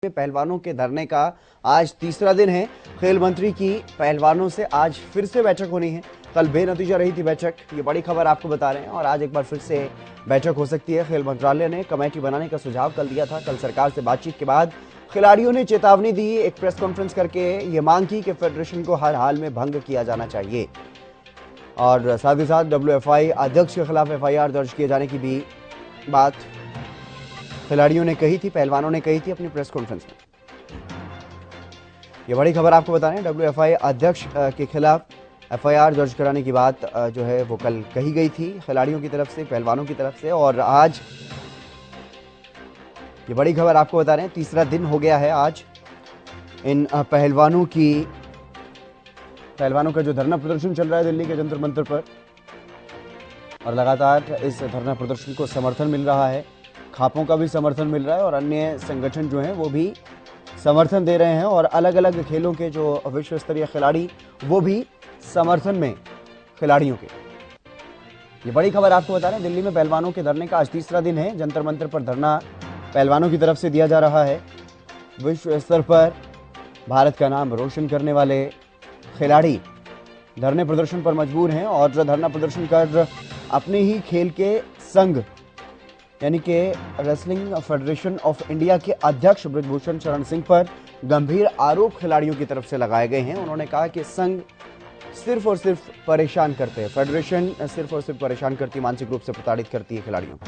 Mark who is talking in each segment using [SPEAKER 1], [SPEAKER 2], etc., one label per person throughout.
[SPEAKER 1] पहलवानों के धरने का आज तीसरा दिन है। खेल मंत्री की पहलवानों से आज फिर से बैठक होनी है। कल बेनतीजा रही थी बैठक, ये बड़ी खबर आपको बता रहे हैं और आज एक बार फिर से बैठक हो सकती है। खेल मंत्रालय ने कमेटी बनाने का सुझाव कल दिया था। कल सरकार से बातचीत के बाद खिलाड़ियों ने चेतावनी दी, एक प्रेस कॉन्फ्रेंस करके ये मांग की कि फेडरेशन को हर हाल में भंग किया जाना चाहिए और साथ ही साथ WFI अध्यक्ष के खिलाफ FIR दर्ज किए जाने की भी बात खिलाड़ियों ने कही थी, पहलवानों ने कही थी अपनी प्रेस कॉन्फ्रेंस में। ये बड़ी खबर आपको बता रहे हैं, WFI अध्यक्ष के खिलाफ FIR दर्ज कराने की बात जो है वो कल कही गई थी खिलाड़ियों की तरफ से, पहलवानों की तरफ से। और आज ये बड़ी खबर आपको बता रहे हैं, तीसरा दिन हो गया है आज इन पहलवानों का जो धरना प्रदर्शन चल रहा है दिल्ली के जंतर मंतर पर, और लगातार इस धरना प्रदर्शन को समर्थन मिल रहा है। खापों का भी समर्थन मिल रहा है और अन्य संगठन जो हैं वो भी समर्थन दे रहे हैं और अलग अलग खेलों के जो विश्व स्तरीय खिलाड़ी वो भी समर्थन में खिलाड़ियों के। ये बड़ी खबर आपको बता रहे हैं, दिल्ली में पहलवानों के धरने का आज तीसरा दिन है। जंतर मंतर पर धरना पहलवानों की तरफ से दिया जा रहा है। विश्व स्तर पर भारत का नाम रोशन करने वाले खिलाड़ी धरने प्रदर्शन पर मजबूर हैं और धरना प्रदर्शन कर अपने ही खेल के संघ यानी कि रेसलिंग फेडरेशन ऑफ इंडिया के अध्यक्ष ब्रजभूषण शरण सिंह पर गंभीर आरोप खिलाड़ियों की तरफ से लगाए गए हैं। उन्होंने कहा कि संघ सिर्फ और सिर्फ परेशान करते हैं, फेडरेशन सिर्फ और सिर्फ परेशान करती, मानसिक रूप से प्रताड़ित करती है खिलाड़ियों को।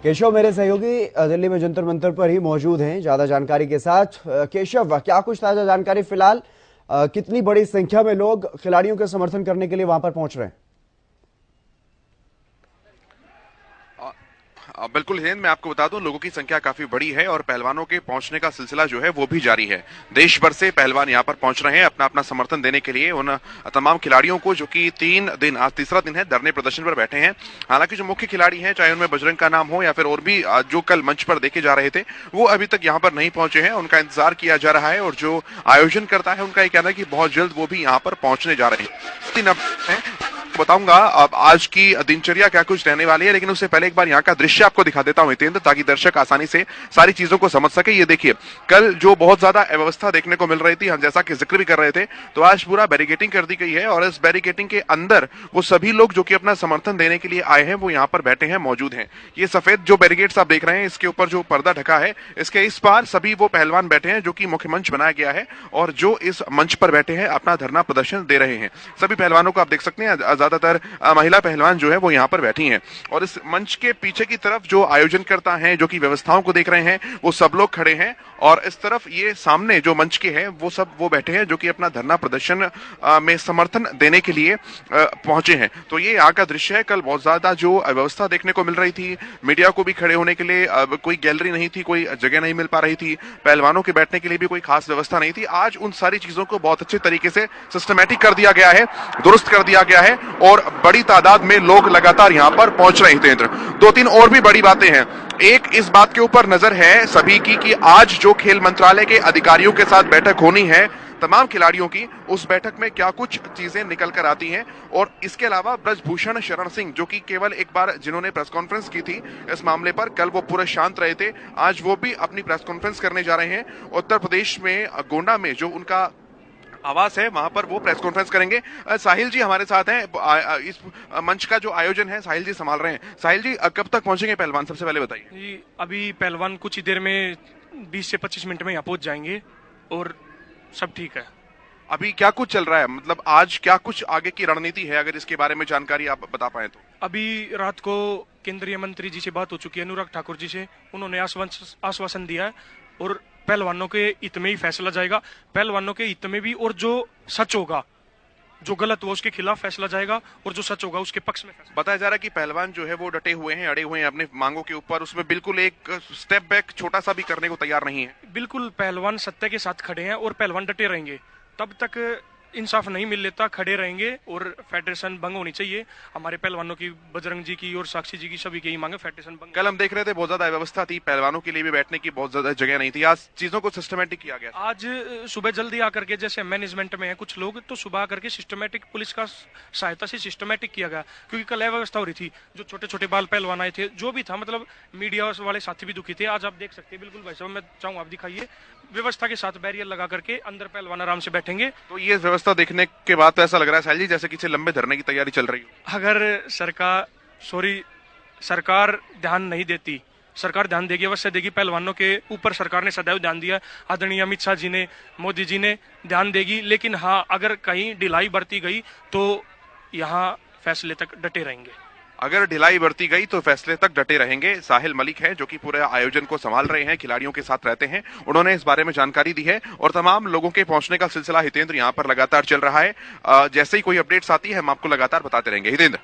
[SPEAKER 1] केशव मेरे सहयोगी दिल्ली में जंतर मंतर पर ही मौजूद हैं ज्यादा जानकारी के साथ। केशव, क्या कुछ ताजा जानकारी फिलहाल, कितनी बड़ी संख्या में लोग खिलाड़ियों के समर्थन करने के लिए वहां पर पहुंच रहे हैं?
[SPEAKER 2] बिल्कुल हिरेंद्र, मैं आपको बता दूं लोगों की संख्या काफी बड़ी है और पहलवानों के पहुंचने का सिलसिला जो है वो भी जारी है। देश भर से पहलवान यहां पर पहुंच रहे हैं अपना अपना समर्थन देने के लिए उन तमाम खिलाड़ियों को जो कि आज तीसरा दिन है धरने प्रदर्शन पर बैठे हैं। हालांकि जो मुख्य खिलाड़ी हैं, चाहे उनमें बजरंग का नाम हो या फिर और भी जो कल मंच पर देखे जा रहे थे, वो अभी तक यहाँ पर नहीं पहुंचे हैं। उनका इंतजार किया जा रहा है और जो आयोजन करता है उनका ये कहना है कि बहुत जल्द वो भी यहाँ पर पहुंचने जा रहे हैं। बताऊंगा अब आज की दिनचर्या क्या कुछ रहने वाली है, लेकिन उससे पहले एक बार यहाँ का दृश्य आपको दिखा देता हूं हितेंद्र, ताकि दर्शक आसानी से सारी चीजों को समझ सके। ये देखिए, कल जो बहुत ज्यादा अव्यवस्था देखने को मिल रही थी, हम जैसा कि जिक्र भी कर रहे थे, तो आज पूरा बैरिकेटिंग कर दी गई है और इस बैरिकेटिंग के अंदर वो सभी लोग जो कि अपना समर्थन देने के लिए आए हैं वो यहाँ पर बैठे हैं, मौजूद हैं। ये सफेद जो बैरिकेड्स आप देख रहे हैं, इसके ऊपर जो पर्दा ढका है, इसके इस पार सभी वो पहलवान बैठे हैं जो कि मुख्य मंच बनाया गया है और जो इस मंच पर बैठे हैं अपना धरना प्रदर्शन दे रहे हैं। सभी पहलवानों को आप देख सकते हैं, ज्यादातर महिला पहलवान जो है वो यहाँ पर बैठी हैं और इस मंच के पीछे की तरफ जो आयोजन करता है, जो कि व्यवस्थाओं को देख रहे हैं, वो सब लोग खड़े हैं और इस तरफ ये सामने जो मंच के हैं वो सब वो बैठे हैं जो कि अपना धरना प्रदर्शन में समर्थन देने के लिए पहुंचे हैं। तो ये यहाँ का दृश्य है। कल बहुत ज्यादा जो व्यवस्था देखने को मिल रही थी, मीडिया को भी खड़े होने के लिए कोई गैलरी नहीं थी, कोई जगह नहीं मिल पा रही थी, पहलवानों के बैठने के लिए भी कोई खास व्यवस्था नहीं थी। आज उन सारी चीजों को बहुत अच्छे तरीके से सिस्टमैटिक कर दिया गया है, दुरुस्त कर दिया गया है और बड़ी तादाद में लोग लगातार यहां पर पहुंच रहे हैं। दो तीन और भी बड़ी बातें हैं। एक, इस बात के ऊपर नजर है सभी की कि आज जो खेल मंत्रालय के अधिकारियों के साथ बैठक होनी है तमाम खिलाड़ियों की, उस बैठक में क्या कुछ चीजें निकल कर आती हैं। और इसके अलावा ब्रजभूषण शरण सिंह जो कि केवल एक बार जिन्होंने प्रेस कॉन्फ्रेंस की थी इस मामले पर, कल वो पूरे शांत रहे थे, आज वो भी अपनी प्रेस कॉन्फ्रेंस करने जा रहे हैं। उत्तर प्रदेश में गोंडा में जो उनका आवास है वहां पर वो प्रेस कॉन्फ्रेंस करेंगे। साहिल जी हमारे साथ हैं, इस मंच का जो आयोजन है साहिल जी संभाल रहे हैं। साहिल जी, कब तक पहुंचेंगे पहलवान, सबसे पहले बताइए।
[SPEAKER 3] अभी पहलवान कुछ ही देर में 20 से 25 मिनट में यहाँ पहुंच जाएंगे और सब ठीक है।
[SPEAKER 2] अभी क्या कुछ चल रहा है, मतलब आज क्या कुछ आगे की रणनीति है, अगर इसके बारे में जानकारी आप बता पाए तो।
[SPEAKER 3] अभी रात को केंद्रीय मंत्री जी से बात हो चुकी है, अनुराग ठाकुर जी से, उन्होंने आश्वासन दिया है और पहलवानों के हित में ही फैसला जाएगा, पहलवानों के हित में भी, और जो सच होगा, जो गलत हुआ उसके खिलाफ फैसला जाएगा और जो सच होगा उसके पक्ष में फैसला।
[SPEAKER 2] बताया जा रहा है कि पहलवान जो है वो डटे हुए हैं, अड़े हुए हैं अपने मांगों के ऊपर, उसमें बिल्कुल एक स्टेप बैक छोटा सा भी करने को तैयार नहीं है।
[SPEAKER 3] बिल्कुल पहलवान सत्य के साथ खड़े हैं और पहलवान डटे रहेंगे तब तक इंसाफ नहीं मिल लेता खड़े रहेंगे और फेडरेशन भंग होनी चाहिए। हमारे पहलवानों की, बजरंग जी की और साक्षी जी की, सभी की यही मांगे, फेडरेशन भंग।
[SPEAKER 2] कल हम देख रहे थे बहुत ज्यादा व्यवस्था थी, पहलवानों के लिए भी बैठने की बहुत ज्यादा जगह नहीं थी, आज चीजों को सिस्टमेटिक किया गया।
[SPEAKER 3] आज सुबह जल्दी आकर के, जैसे मैनेजमेंट में है कुछ लोग, तो सुबह आकर के सिस्टमेटिक पुलिस का सहायता से सिस्टमेटिक किया गया, क्योंकि कल अव्यवस्था हो रही थी। जो छोटे छोटे बाल पहलवान आए थे, जो भी था, मतलब मीडिया वाले साथी भी दुखी थे। आज आप देख सकते हैं, बिल्कुल भाई साहब, मैं चाहूँ आप दिखाइए, व्यवस्था के साथ बैरियर लगा करके अंदर पहलवान आराम से बैठेंगे।
[SPEAKER 2] तो ये व्यवस्था देखने के बाद तो ऐसा लग रहा है साहिल जी जैसे किसी लंबे धरने की तैयारी चल रही हो।
[SPEAKER 3] अगर सरकार ध्यान नहीं देती, सरकार ध्यान देगी, अवश्य देगी। पहलवानों के ऊपर सरकार ने सदैव ध्यान दिया, आदरणीय अमित शाह जी ने, मोदी जी ने ध्यान देगी। लेकिन हाँ, अगर कहीं ढिलाई बरती गई तो यहाँ फैसले तक डटे रहेंगे।
[SPEAKER 2] अगर ढिलाई बरती गई तो फैसले तक डटे रहेंगे। साहिल मलिक है जो कि पूरे आयोजन को संभाल रहे हैं, खिलाड़ियों के साथ रहते हैं, उन्होंने इस बारे में जानकारी दी है और तमाम लोगों के पहुंचने का सिलसिला हितेंद्र यहाँ पर लगातार चल रहा है। जैसे ही कोई अपडेट्स आती है हम आपको लगातार बताते रहेंगे। हितेंद्र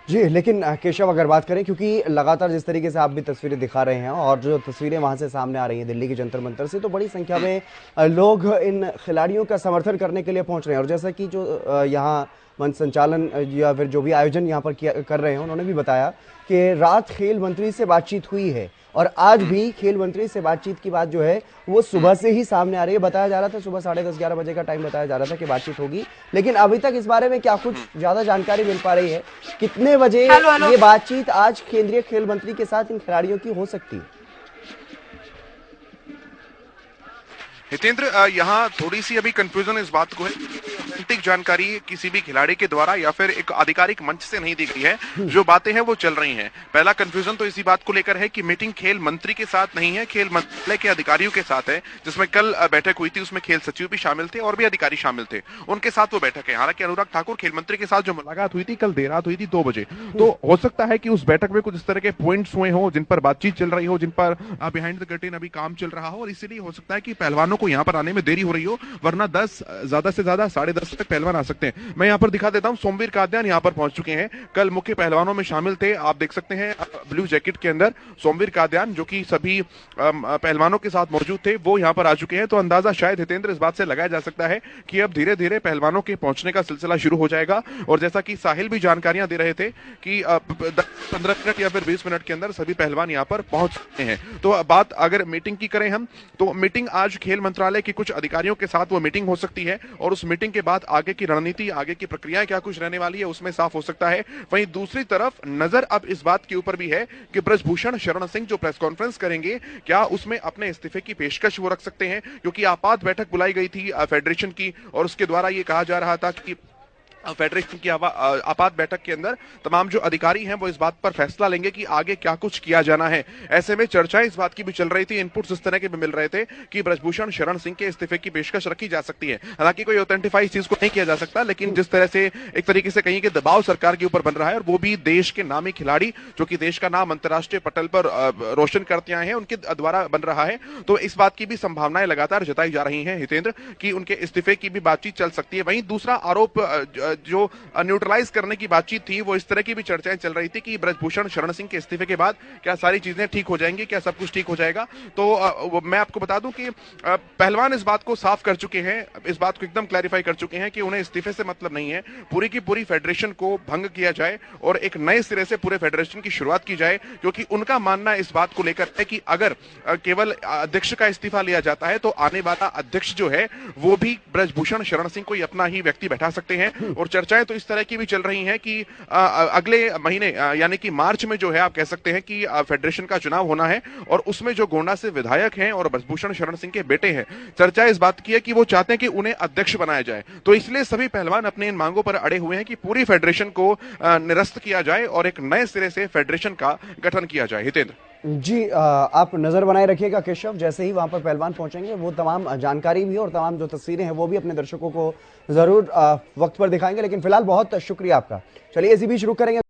[SPEAKER 1] जी, लेकिन केशव अगर बात करें, क्योंकि लगातार जिस तरीके से आप भी तस्वीरें दिखा रहे हैं और जो तस्वीरें वहां से सामने आ रही हैं दिल्ली के जंतर मंतर से, तो बड़ी संख्या में लोग इन खिलाड़ियों का समर्थन करने के लिए पहुंच रहे हैं। और जैसा कि जो यहाँ मंच संचालन या फिर जो भी आयोजन यहाँ पर कर रहे हैं, उन्होंने भी बताया कि रात खेल मंत्री से बातचीत हुई है और आज भी खेल मंत्री से बातचीत की बात जो है वो सुबह से ही सामने आ रही है। बताया जा रहा था सुबह 10:30-11 बजे का टाइम बताया जा रहा था कि बातचीत होगी, लेकिन अभी तक इस बारे में क्या कुछ ज्यादा जानकारी मिल पा रही है? कितने बजे ये बातचीत आज केंद्रीय खेल मंत्री के साथ इन खिलाड़ियों की हो सकती है?
[SPEAKER 2] हितेंद्र, यहाँ थोड़ी सी अभी कंफ्यूजन इस बात को है, ऑथेंटिक जानकारी किसी भी खिलाड़ी के द्वारा या फिर एक आधिकारिक मंच से नहीं दी गई है। जो बातें हैं वो चल रही हैं। पहला कंफ्यूजन तो इसी बात को लेकर है कि मीटिंग खेल मंत्री के साथ नहीं है, खेल मंत्रालय के अधिकारियों के साथ है, जिसमें कल बैठक हुई थी, उसमें खेल सचिव भी शामिल थे और भी अधिकारी शामिल थे, उनके साथ वो बैठक है। हालांकि अनुराग ठाकुर खेल मंत्री के साथ जो मुलाकात हुई थी कल देर रात हुई थी 2 बजे, तो हो सकता है कि उस बैठक में कुछ इस तरह के पॉइंट्स हुए हों जिन पर बातचीत चल रही हो, जिन पर बिहाइंड द कर्टेन अभी काम चल रहा हो, और इसीलिए हो सकता है कि पहलवानों को यहाँ पर आने में देरी हो रही हो, वरना 10 ज्यादा से ज्यादा 10:30 तक पहलवान आ सकते हैं। मैं यहाँ पर दिखा देता हूँ, सोमवीर कादयान यहाँ पर पहुंच चुके हैं, कल मुख्य पहलवानों में शामिल थे। आप देख सकते हैं ब्लू जैकेट के अंदर सोमवीर कादयान, जो कि सभी पहलवानों के साथ मौजूद थे, वो यहाँ पर आ चुके हैं। तो अंदाजा शायद हितेंद्र इस बात से लगाया जा सकता है कि अब धीरे धीरे पहलवानों के पहुंचने का सिलसिला शुरू हो जाएगा। और जैसा कि साहिल भी जानकारियां दे रहे थे कि 15 मिनट या फिर 20 मिनट के अंदर सभी पहलवान यहाँ पर पहुंच सकते हैं। तो बात अगर मीटिंग की करें हम, तो मीटिंग आज खेल मंत्रालय की कुछ अधिकारियों के साथ वो मीटिंग हो सकती है और उस मीटिंग के बाद आगे की रणनीति, आगे की प्रक्रियाएं क्या कुछ रहने वाली है उसमें साफ हो सकता है। वहीं दूसरी तरफ नजर अब इस बात के ऊपर भी है कि ब्रजभूषण शरण सिंह जो प्रेस कॉन्फ्रेंस करेंगे, क्या उसमें अपने इस्तीफे की पेशकश वो रख सकते हैं, क्योंकि आपात बैठक बुलाई गई थी फेडरेशन की और उसके द्वारा ये कहा जा रहा था कि फेडरेशन की आपात बैठक के अंदर तमाम जो अधिकारी हैं वो इस बात पर फैसला लेंगे कि आगे क्या कुछ किया जाना है। ऐसे में चर्चाएं इस बात की भी चल रही थी, इनपुट्स इस तरह के भी मिल रहे थे कि ब्रजभूषण शरण सिंह के इस्तीफे की पेशकश रखी जा सकती है। हालांकि कोई ऑथेंटिफाई इस चीज को नहीं किया जा सकता, लेकिन जिस तरह से एक तरीके से कहीं के दबाव सरकार के ऊपर बन रहा है, और वो भी देश के नामी खिलाड़ी जो कि देश का नाम अंतर्राष्ट्रीय पटल पर रोशन करते आए हैं, उनके द्वारा बन रहा है, तो इस बात की भी संभावनाएं लगातार जताई जा रही हैं हितेंद्र कि उनके इस्तीफे की भी बातचीत चल सकती है। वहीं दूसरा आरोप जो न्यूट्रलाइज करने की बातचीत थी, वो इस तरह की भी चर्चाएं चल रही थी कि ब्रजभूषण शरण सिंह के इस्तीफे के बाद क्या सारी चीजें ठीक हो जाएंगी, क्या सब कुछ ठीक हो जाएगा। तो मैं आपको बता दूं कि पहलवान इस बात को साफ कर चुके हैं, इस बात को एकदम क्लैरिफाई कर चुके हैं कि उन्हें इस्तीफे से मतलब नहीं है, पूरी की पूरी फेडरेशन को भंग किया जाए और एक नए सिरे से पूरे फेडरेशन की शुरुआत की जाए, क्योंकि उनका मानना इस बात को लेकर है कि अगर केवल अध्यक्ष का इस्तीफा लिया जाता है तो आने वाला अध्यक्ष जो है वो भी ब्रजभूषण शरण सिंह को ही अपना ही व्यक्ति बैठा सकते हैं। और चर्चाएं तो इस तरह की भी चल रही हैं कि अगले महीने यानी कि मार्च में जो है आप कह सकते हैं कि फेडरेशन का चुनाव होना है और उसमें जो गोंडा से विधायक हैं और ब्रजभूषण शरण सिंह के बेटे हैं, चर्चा इस बात की है कि वो चाहते हैं कि उन्हें अध्यक्ष बनाया जाए। तो इसलिए सभी पहलवान अपने इन मांगों पर अड़े हुए हैं कि पूरी फेडरेशन को निरस्त किया जाए और एक नए सिरे से फेडरेशन का गठन किया जाए। हितेंद्र
[SPEAKER 1] जी, आप नजर बनाए रखिएगा केशव, जैसे ही वहां पर पहलवान पहुंचेंगे वो तमाम जानकारी भी और तमाम जो तस्वीरें हैं वो भी अपने दर्शकों को जरूर वक्त पर दिखाएंगे। लेकिन फिलहाल बहुत शुक्रिया आपका। चलिए इसी बीच रुक करेंगे।